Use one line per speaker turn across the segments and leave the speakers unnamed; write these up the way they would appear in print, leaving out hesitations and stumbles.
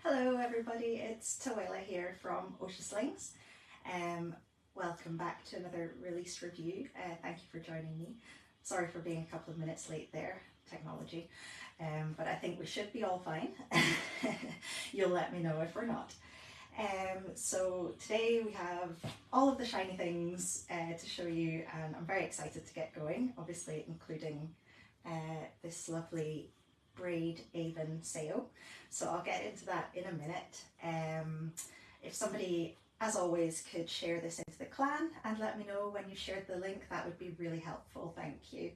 Hello everybody, it's Toddler here from Oscha Slings. Welcome back to another release review. Thank you for joining me. Sorry for being a couple of minutes late there, technology, but I think we should be all fine. You'll let me know if we're not. So today we have all of the shiny things to show you, and I'm very excited to get going, obviously including this lovely Braid Aven sail. So I'll get into that in a minute. If somebody, as always, could share this into the clan and let me know when you shared the link, that would be really helpful, thank you.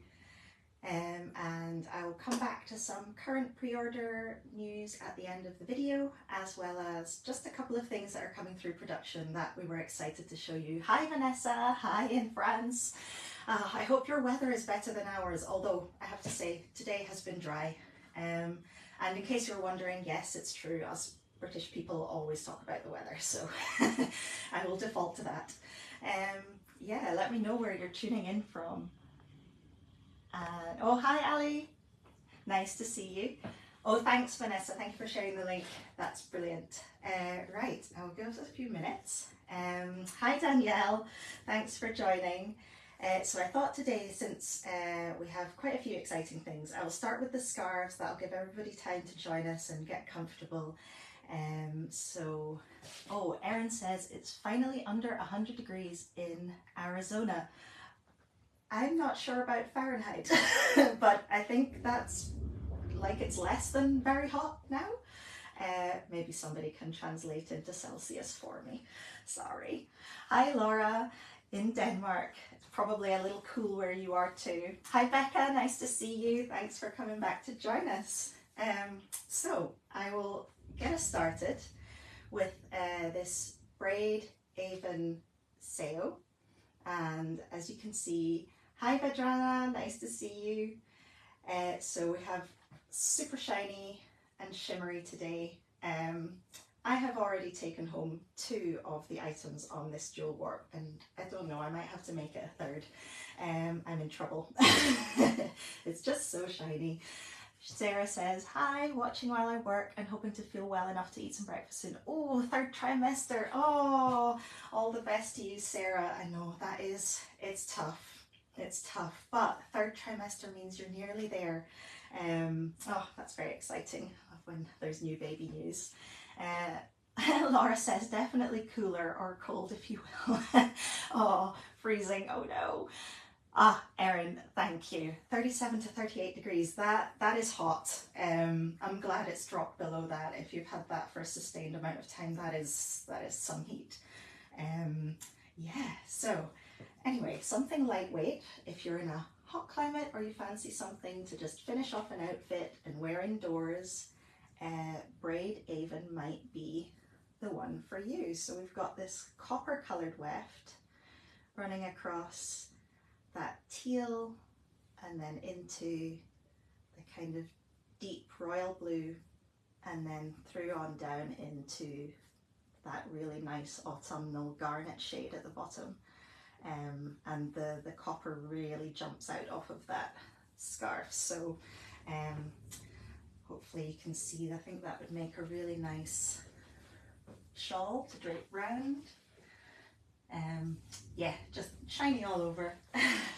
And I will come back to some current pre-order news at the end of the video, as well as just a couple of things that are coming through production that we were excited to show you. Hi Vanessa, hi in France. I hope your weather is better than ours, although I have to say today has been dry. And in case you're wondering, yes, it's true, us British people always talk about the weather, so I will default to that. Yeah, let me know where you're tuning in from. And oh, hi Ali, nice to see you. Oh, thanks Vanessa, thank you for sharing the link, that's brilliant. Right, I'll give us a few minutes. Hi Danielle, thanks for joining. So I thought today, since we have quite a few exciting things, I will start with the scarves. That'll give everybody time to join us and get comfortable. Oh, Erin says it's finally under 100 degrees in Arizona. I'm not sure about Fahrenheit, but I think that's like it's less than very hot now. Maybe somebody can translate into Celsius for me. Sorry. Hi Laura in Denmark. It's probably a little cool where you are too. Hi Becca, nice to see you. Thanks for coming back to join us. So I will get us started with this Braid Aven sail. And as you can see, hi Vedrana, nice to see you. So we have super shiny and shimmery today. I have already taken home 2 of the items on this jewel warp, and I don't know, I might have to make it a third. I'm in trouble. It's just so shiny. Sarah says, hi, watching while I work and hoping to feel well enough to eat some breakfast soon. Oh, 3rd trimester. Oh, all the best to you, Sarah. I know that it's tough. It's tough, but 3rd trimester means you're nearly there. Oh, that's very exciting when there's new baby news. Laura says definitely cooler or cold if you will. Oh, freezing, oh no. Ah, Erin, thank you. 37 to 38 degrees, that is hot. I'm glad it's dropped below that. If you've had that for a sustained amount of time, that is some heat. Yeah, so anyway, something lightweight if you're in a hot climate or you fancy something to just finish off an outfit and wear indoors. Braid Aven might be the one for you. So we've got this copper coloured weft running across that teal and then into the kind of deep royal blue and then through on down into that really nice autumnal garnet shade at the bottom. And the copper really jumps out off of that scarf. So hopefully you can see, I think that would make a really nice shawl to drape round. Yeah, just shiny all over.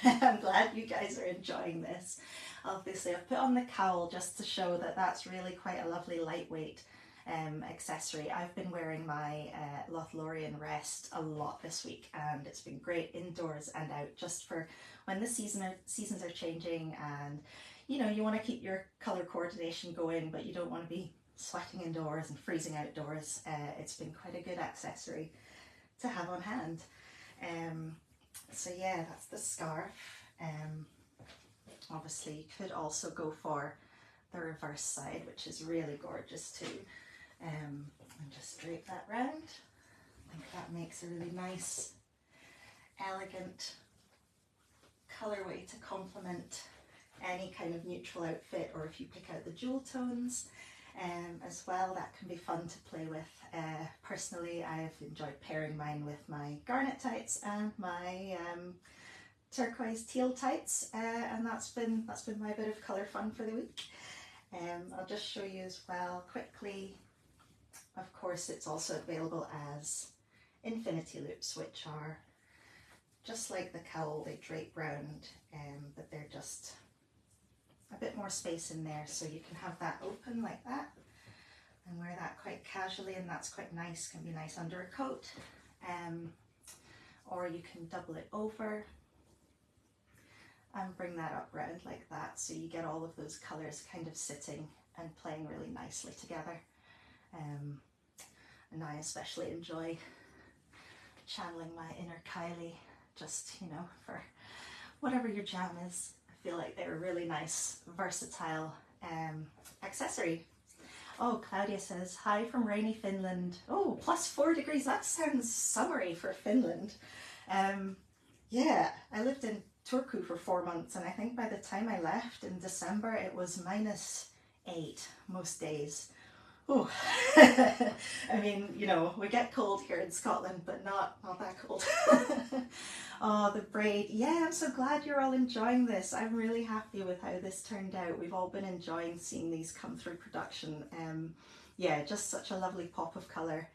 I'm glad you guys are enjoying this. Obviously I've put on the cowl just to show that that's really quite a lovely lightweight accessory. I've been wearing my Lothlorien Rest a lot this week, and it's been great indoors and out, just for when the seasons are changing and you know you want to keep your colour coordination going, but you don't want to be sweating indoors and freezing outdoors. It's been quite a good accessory to have on hand. So yeah, that's the scarf. Obviously you could also go for the reverse side, which is really gorgeous too. And just drape that round. I think that makes a really nice, elegant colourway to complement any kind of neutral outfit, or if you pick out the jewel tones as well, that can be fun to play with. Personally, I've enjoyed pairing mine with my garnet tights and my turquoise teal tights, and that's been my bit of colour fun for the week. I'll just show you as well quickly of course it's also available as infinity loops, which are just like the cowl, they drape round, but they're just a bit more space in there, so you can have that open like that and wear that quite casually, and that's quite nice, can be nice under a coat, or you can double it over and bring that up round like that, so you get all of those colours kind of sitting and playing really nicely together. And I especially enjoy channeling my inner Kylie, just, you know, for whatever your jam is. I feel like they're a really nice, versatile accessory. Oh, Claudia says, hi from rainy Finland. Oh, +4 degrees, that sounds summery for Finland. Yeah, I lived in Turku for 4 months, and I think by the time I left in December, it was -8 most days. Oh, I mean, you know, we get cold here in Scotland, but not that cold. Oh, the braid. Yeah, I'm so glad you're all enjoying this. I'm really happy with how this turned out. We've all been enjoying seeing these come through production. Yeah, just such a lovely pop of colour.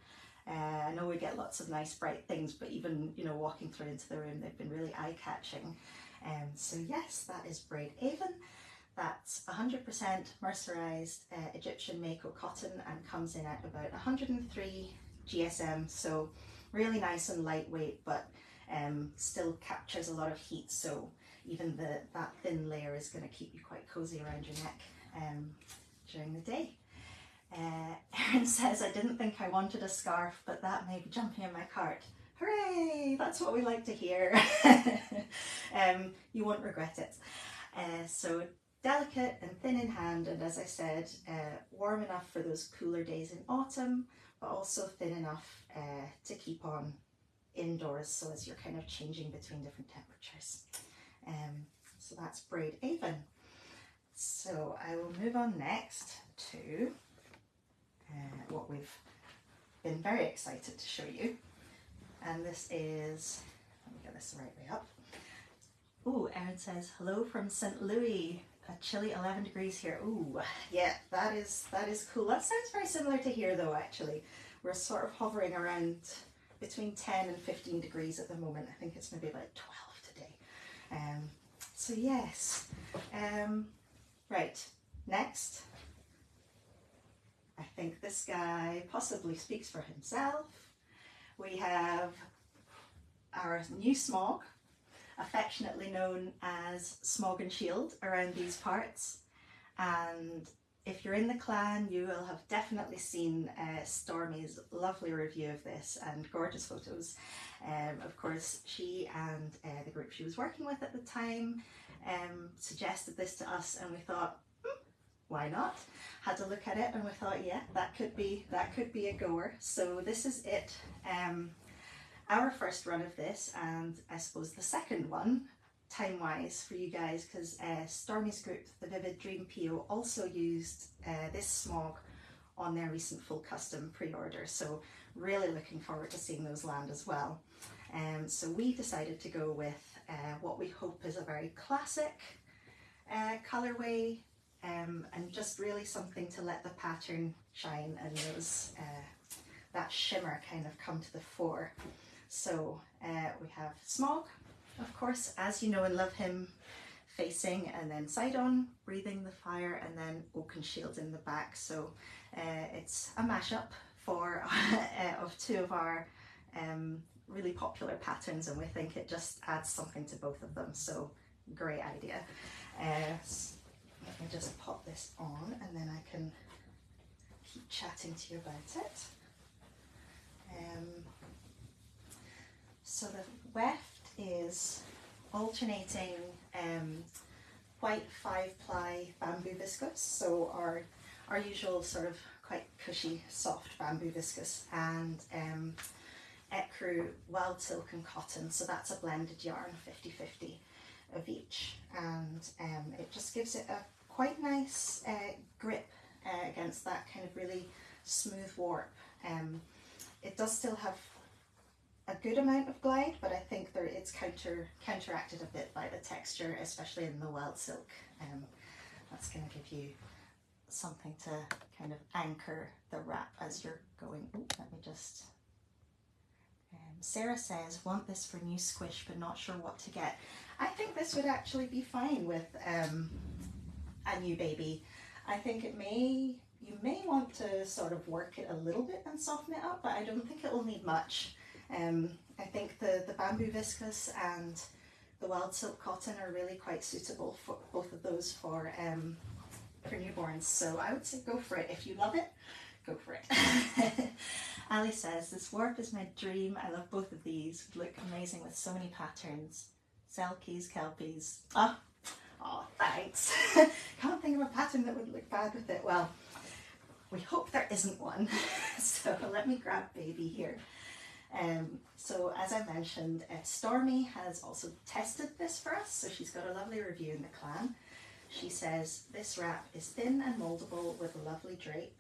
I know we get lots of nice bright things, but even, you know, walking through into the room, they've been really eye-catching. So yes, that is Braid Aven. That's 100% mercerized Egyptian Mako cotton and comes in at about 103 GSM, so really nice and lightweight, but still captures a lot of heat, so even that thin layer is going to keep you quite cozy around your neck during the day. Erin says, I didn't think I wanted a scarf, but that may be jumping in my cart. Hooray! That's what we like to hear. You won't regret it. So delicate and thin in hand, and as I said, warm enough for those cooler days in autumn, but also thin enough to keep on indoors, so as you're kind of changing between different temperatures. So that's Braid Aven. So I will move on next to what we've been very excited to show you, and this is, let me get this the right way up. Ooh, Erin says, hello from St. Louis, a chilly 11 degrees here. Ooh, yeah, that is cool. That sounds very similar to here though, actually. We're sort of hovering around between 10 and 15 degrees at the moment. I think it's maybe about 12 today. So yes, right, next. I think this guy possibly speaks for himself. We have our new Smaug, affectionately known as Smaug and Shield around these parts, and if you're in the clan, you will have definitely seen Stormy's lovely review of this and gorgeous photos. Of course, she and the group she was working with at the time suggested this to us, and we thought, why not? Had a look at it and we thought, yeah, that could be a goer. So this is it. Our first run of this, and I suppose the second one, time-wise for you guys, because Stormy's group, the Vivid Dream PO, also used this Smaug on their recent full custom pre-order, so really looking forward to seeing those land as well. So we decided to go with what we hope is a very classic colourway, and just really something to let the pattern shine and those that shimmer kind of come to the fore. So we have Smaug, of course, as you know and love him, facing and then side on, breathing the fire, and then Oaken Shield in the back. So it's a mashup for of two of our really popular patterns, and we think it just adds something to both of them. So great idea. Let me just pop this on and then I can keep chatting to you about it. So the weft is alternating white 5-ply bamboo viscose, so our usual sort of quite cushy soft bamboo viscose, and ecru wild silk and cotton, so that's a blended yarn, 50-50 of each, and it just gives it a quite nice grip against that kind of really smooth warp. It does still have a good amount of glide, but I think it's counteracted a bit by the texture, especially in the wild silk. That's going to give you something to kind of anchor the wrap as you're going. Oh, let me just... Sarah says, want this for new squish but not sure what to get. I think this would actually be fine with a new baby. I think you may want to sort of work it a little bit and soften it up, but I don't think it will need much. I think the bamboo viscose and the wild silk cotton are really quite suitable for both of those for newborns. So I would say go for it. If you love it, go for it. Ali says, this warp is my dream. I love both of these. Would look amazing with so many patterns. Selkies, kelpies. Oh, thanks. Can't think of a pattern that would look bad with it. Well, we hope there isn't one. So let me grab baby here. So as I mentioned, Stormy has also tested this for us. So she's got a lovely review in the clan. She says, this wrap is thin and moldable with a lovely drape.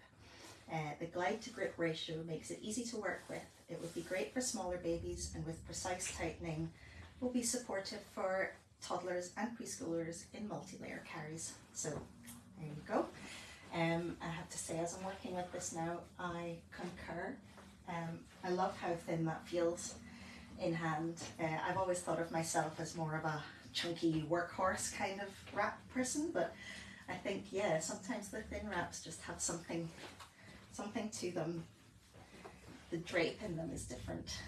The glide to grip ratio makes it easy to work with. It would be great for smaller babies, and with precise tightening will be supportive for toddlers and preschoolers in multi-layer carries. So there you go. I have to say, as I'm working with this now, I concur. I love how thin that feels in hand. I've always thought of myself as more of a chunky workhorse kind of wrap person, but I think, yeah, sometimes the thin wraps just have something to them. The drape in them is different.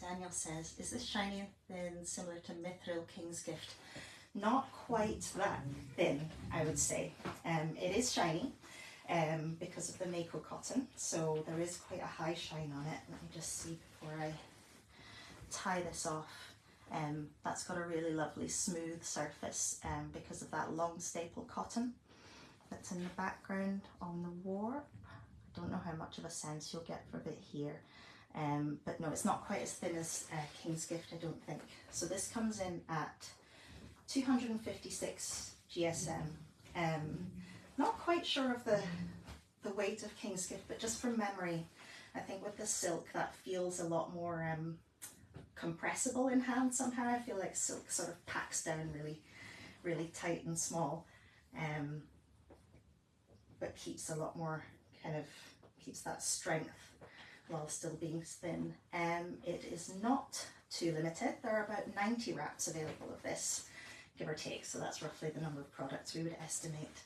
Daniel says, is this shiny and thin, similar to Mithril King's Gift? Not quite that thin, I would say. It is shiny because of the Mako cotton, so there is quite a high shine on it. Let me just see before I tie this off. That's got a really lovely smooth surface because of that long staple cotton that's in the background on the warp. I don't know how much of a sense you'll get from it here, but no, it's not quite as thin as King's Gift, I don't think. So this comes in at 256 GSM. Not quite sure of the weight of King's Gift, but just from memory, I think with the silk that feels a lot more compressible in hand somehow. I feel like silk sort of packs down really tight and small, but keeps a lot more keeps that strength while still being thin. It is not too limited. There are about 90 wraps available of this, give or take, so that's roughly the number of products we would estimate.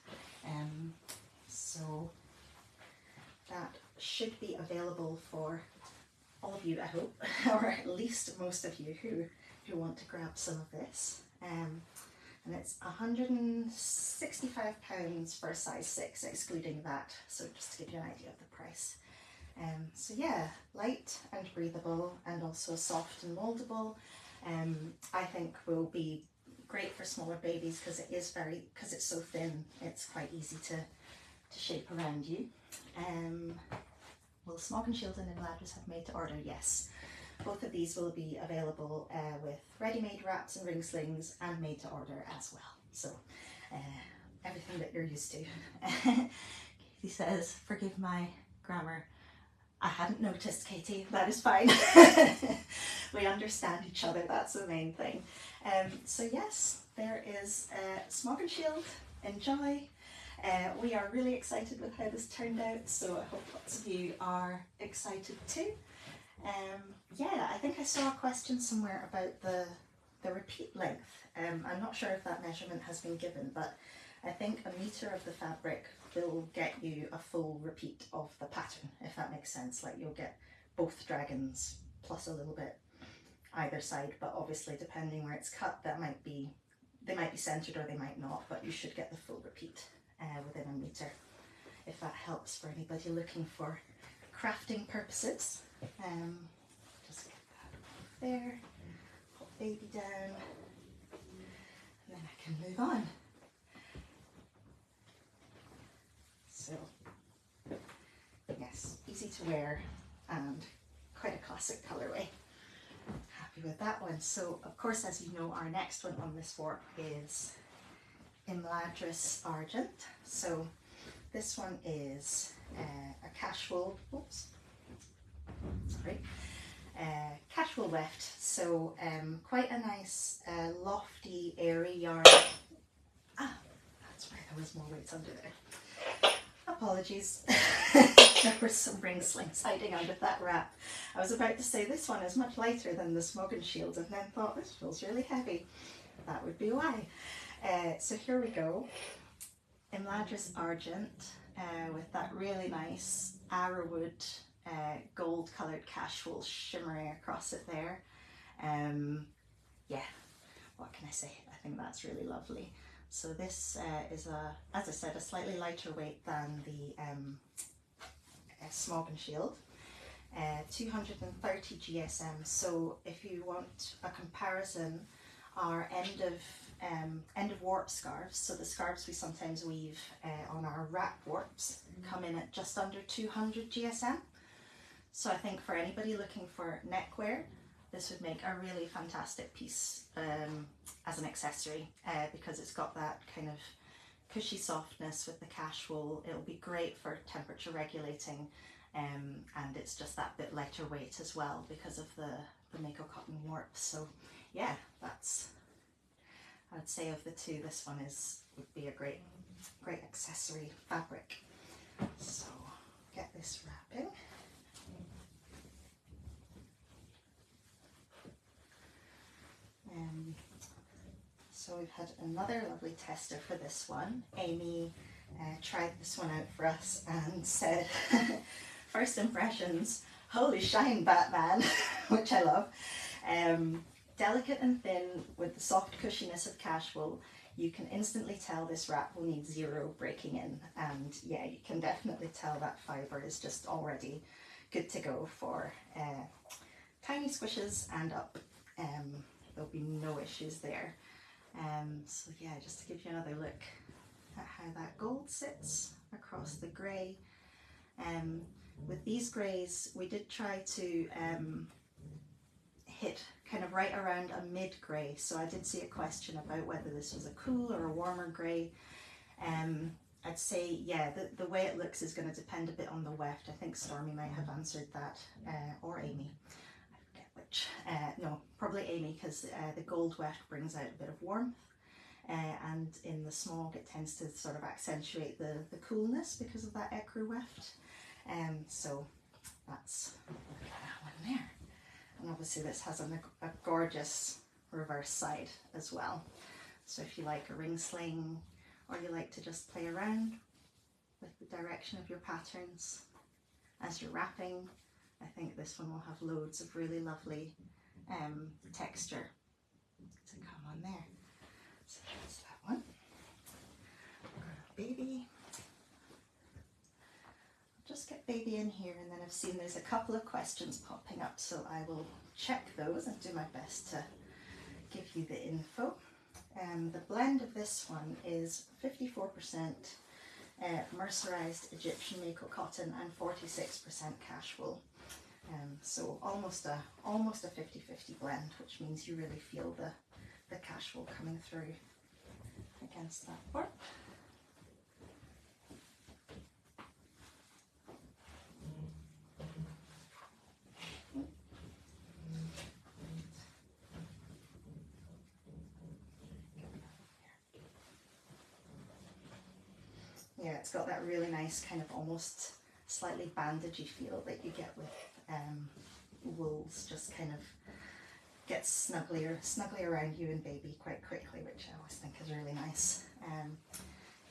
So that should be available for all of you, I hope, or at least most of you who want to grab some of this. And it's £165 for a size 6, excluding that, so just to give you an idea of the price. So yeah, light and breathable, and also soft and moldable. I think will be great for smaller babies because it's so thin, it's quite easy to shape around you. Will Smaug and Shield and Imladris have made to order? Yes. Both of these will be available with ready-made wraps and ring slings, and made to order as well. So everything that you're used to. Katie says, forgive my grammar. I hadn't noticed, Katie. That is fine. We understand each other. That's the main thing. So yes, there is Smaug and Shield. Enjoy. We are really excited with how this turned out, so I hope lots of you are excited too. Yeah, I think I saw a question somewhere about the repeat length. I'm not sure if that measurement has been given, but I think a metre of the fabric will get you a full repeat of the pattern, if that makes sense. Like, you'll get both dragons plus a little bit either side, but obviously depending where it's cut, they might be centred or they might not, but you should get the full repeat within a metre, if that helps for anybody looking for crafting purposes. Just get that off there, pop baby down, and then I can move on. So yes, easy to wear and quite a classic colourway. Happy with that one. So of course, as you know, our next one on this warp is Imladris Argent. So this one is a casual, casual weft, so quite a nice lofty airy yarn. That's right, there was more weights under there. Apologies. There were some ring slings hiding under that wrap. I was about to say this one is much lighter than the Smaug shield and then thought this feels really heavy. That would be why. So here we go. Imladris Argent with that really nice arrowwood gold coloured casual shimmering across it there. Yeah, what can I say? I think that's really lovely. So this is, as I said, a slightly lighter weight than the Smaug shield. 230 GSM. So if you want a comparison, our end of warp scarves, so the scarves we sometimes weave on our wrap warps, come in at just under 200 GSM. So I think for anybody looking for neckwear, this would make a really fantastic piece as an accessory because it's got that kind of cushy softness with the casual. It'll be great for temperature regulating, and it's just that bit lighter weight as well because of the Mako cotton warp. So yeah, that's, I'd say of the two, this one would be a great accessory fabric. So get this wrapping. So we've had another lovely tester for this one. Amy tried this one out for us and said, first impressions, holy shine Batman, which I love. Delicate and thin with the soft cushiness of casual. You can instantly tell this wrap will need zero breaking in, and yeah, you can definitely tell that fibre is just already good to go for tiny squishes and up. There'll be no issues there. So yeah, just to give you another look at how that gold sits across the grey. With these greys, we did try to hit kind of right around a mid grey. So I did see a question about whether this was a cool or a warmer grey. I'd say, yeah, the way it looks is going to depend a bit on the weft. I think Stormy might have answered that, or Amy. Which, no, probably Amy, because the gold weft brings out a bit of warmth, and in the Smaug it tends to sort of accentuate the coolness because of that ecru weft. So that's that one there. And obviously this has a gorgeous reverse side as well. So if you like a ring sling, or you like to just play around with the direction of your patterns as you're wrapping, I think this one will have loads of really lovely texture to come on there. So that's that one. We've got a baby. I'll just get baby in here, and then I've seen there's a couple of questions popping up, so I will check those and do my best to give you the info. The blend of this one is 54% mercerized Egyptian Mako cotton and 46% cashwool. So almost a 50-50 blend, which means you really feel the cashwool coming through against that warp. Yeah, it's got that really nice kind of almost slightly bandagey feel that you get with wools, just kind of gets snugly around you and baby quite quickly, which I always think is really nice.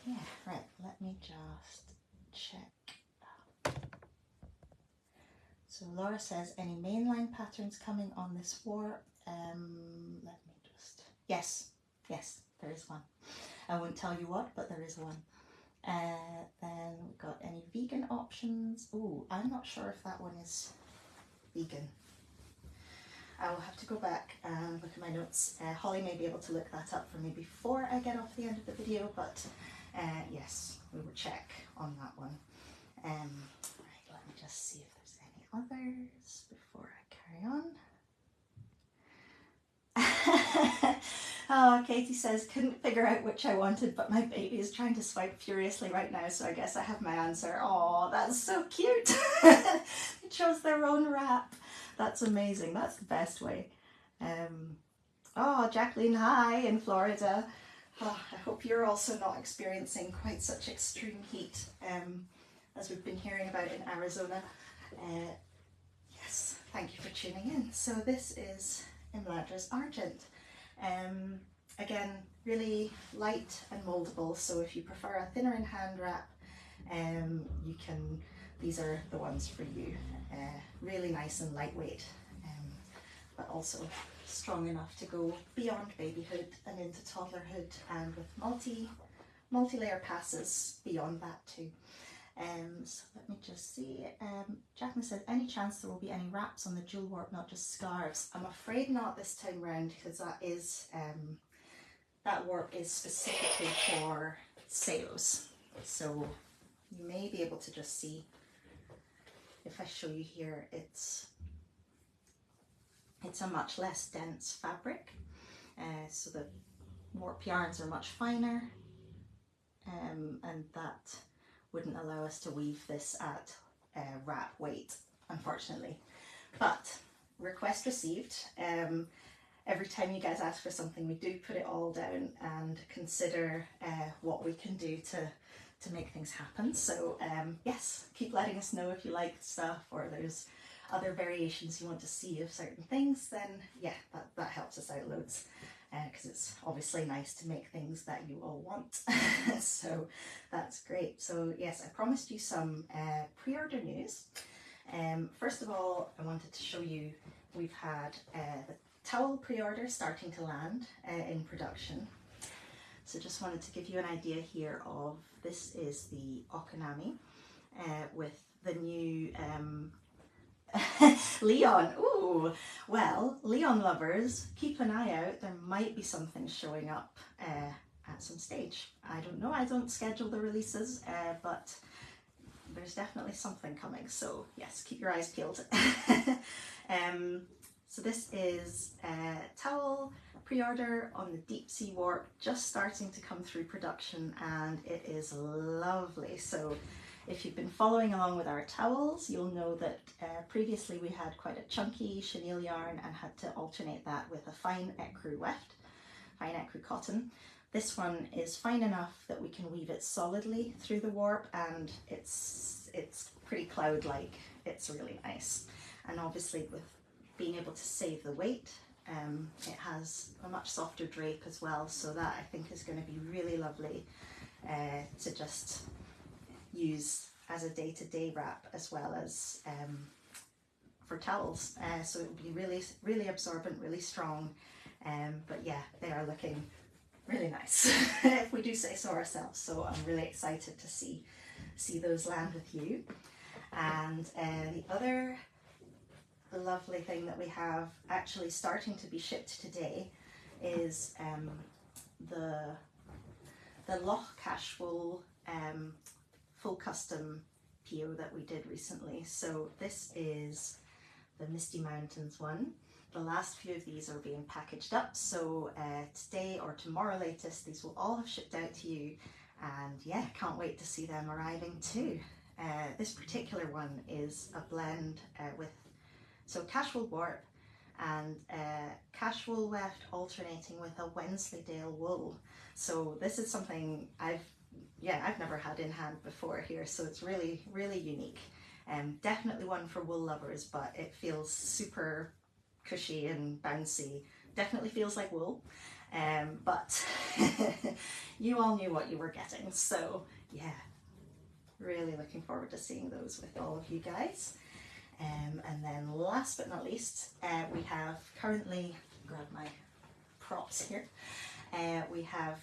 Yeah, right, let me just check. So Laura says, any mainline patterns coming on this warp? Let me just, yes, there is one. I won't tell you what, but there is one. Then we've got any vegan options. Oh, I'm not sure if that one is vegan. I will have to go back and look at my notes. Holly may be able to look that up for me before I get off the end of the video, but yes, we will check on that one. Right, let me just see if there's any others before I carry on. Oh, Katie says, couldn't figure out which I wanted, but my baby is trying to swipe furiously right now, so I guess I have my answer. Oh, that's so cute. They chose their own wrap. That's amazing. That's the best way. Oh, Jacqueline, hi in Florida. Oh, I hope you're also not experiencing quite such extreme heat as we've been hearing about in Arizona. Yes, thank you for tuning in. So this is Imladris Argent. Again, really light and moldable, so if you prefer a thinner in hand wrap, these are the ones for you. Really nice and lightweight, but also strong enough to go beyond babyhood and into toddlerhood, and with multi-layer passes beyond that too. So let me just see. Jacqueline said, any chance there will be any wraps on the jewel warp, not just scarves? I'm afraid not this time round, because that warp is specifically for sales. So you may be able to just see, if I show you here, it's a much less dense fabric, so the warp yarns are much finer, and that wouldn't allow us to weave this at wrap weight, unfortunately. But request received. Every time you guys ask for something, we do put it all down and consider what we can do to make things happen. So yes, keep letting us know if you like stuff, or there's other variations you want to see of certain things, then yeah, that helps us out loads, because it's obviously nice to make things that you all want. So that's great. So yes, I promised you some pre-order news. First of all, I wanted to show you, we've had the towel pre-order starting to land in production. So just wanted to give you an idea here of, this is the Okanami with the new Leon. Ooh, well, Leon lovers, keep an eye out. There might be something showing up at some stage. I don't know, I don't schedule the releases, but there's definitely something coming. So yes, keep your eyes peeled. So this is a towel pre-order on the deep sea warp, just starting to come through production, and it is lovely. So if you've been following along with our towels, you'll know that previously we had quite a chunky chenille yarn and had to alternate that with a fine ecru weft, fine ecru cotton. This one is fine enough that we can weave it solidly through the warp, and it's pretty cloud-like. It's really nice. And obviously with being able to save the weight, it has a much softer drape as well, so that I think is going to be really lovely to just use as a day-to-day wrap, as well as for towels. So it will be really absorbent, really strong, but yeah, they are looking really nice if we do say so ourselves. So I'm really excited to see those land with you. And the other lovely thing that we have actually starting to be shipped today is the Loch Cash wool full custom PO that we did recently. So this is the Misty Mountains one. The last few of these are being packaged up, so today or tomorrow latest these will all have shipped out to you, and yeah, can't wait to see them arriving too. This particular one is a blend with cashwool warp and cashwool weft alternating with a Wensleydale wool. So this is something I've never had in hand before here, so it's really unique. Definitely one for wool lovers, but it feels super cushy and bouncy. Definitely feels like wool, but you all knew what you were getting. So yeah, really looking forward to seeing those with all of you guys. And then last but not least, we have currently, grab my props here, we have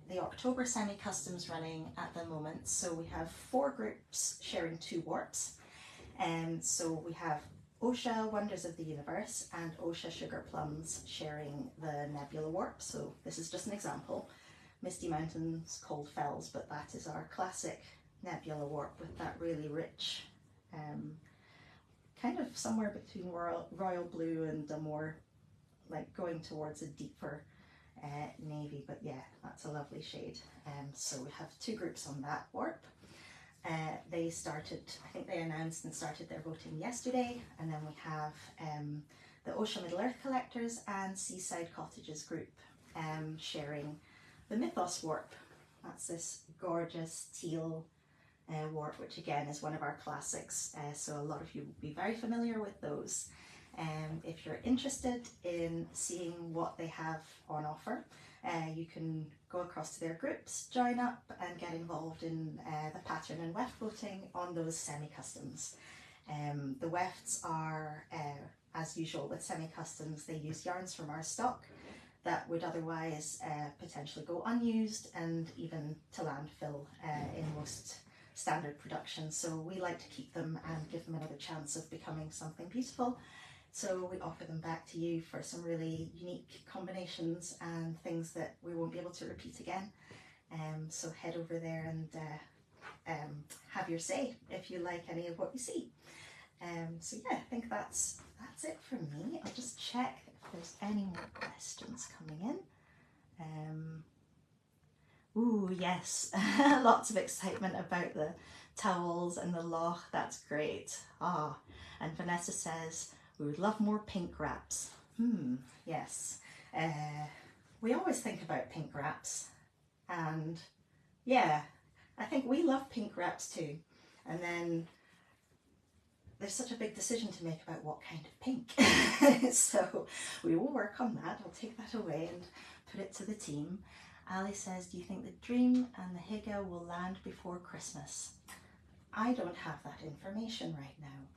the October semi-customs running at the moment. So we have 4 groups sharing 2 warps. So we have Oscha Wonders of the Universe and Oscha Sugar Plums sharing the Nebula warp. So this is just an example. Misty Mountains, Cold Fells, but that is our classic Nebula warp with that really rich, kind of somewhere between royal blue and a more like going towards a deeper navy, but yeah, that's a lovely shade. So we have 2 groups on that warp. They started, I think they announced and started their voting yesterday, and then we have the Oscha Middle Earth Collectors and Seaside Cottages group sharing the Mythos warp. That's this gorgeous teal warp, which again is one of our classics, so a lot of you will be very familiar with those. If you're interested in seeing what they have on offer, you can go across to their groups, join up and get involved in the pattern and weft voting on those semi-customs. The wefts are, as usual with semi-customs, they use yarns from our stock that would otherwise potentially go unused and even to landfill in most standard production. So we like to keep them and give them another chance of becoming something beautiful. So we offer them back to you for some really unique combinations and things that we won't be able to repeat again. So head over there and have your say if you like any of what you see. So yeah, I think that's it from me. I'll just check if there's any more questions coming in. Ooh, yes, lots of excitement about the towels and the loch. That's great. Ah, and Vanessa says, we would love more pink wraps. Yes. We always think about pink wraps, and yeah, I think we love pink wraps too. And then there's such a big decision to make about what kind of pink. So we will work on that. I'll take that away and put it to the team. Ali says, do you think the Dream and the Higa will land before Christmas? I don't have that information right now.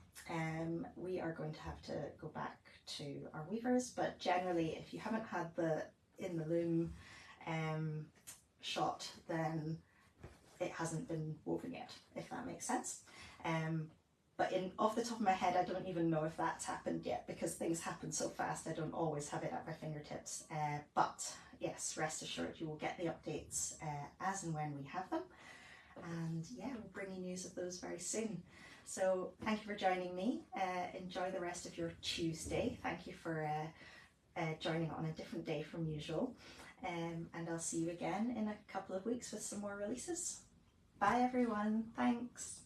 We are going to have to go back to our weavers, but generally if you haven't had the in the loom shot, then it hasn't been woven yet, if that makes sense. But off the top of my head, I don't even know if that's happened yet, because things happen so fast I don't always have it at my fingertips. But yes, rest assured you will get the updates as and when we have them. And yeah, we'll bring you news of those very soon. So thank you for joining me. Enjoy the rest of your Tuesday. Thank you for joining on a different day from usual. And I'll see you again in a couple of weeks with some more releases. Bye everyone, thanks.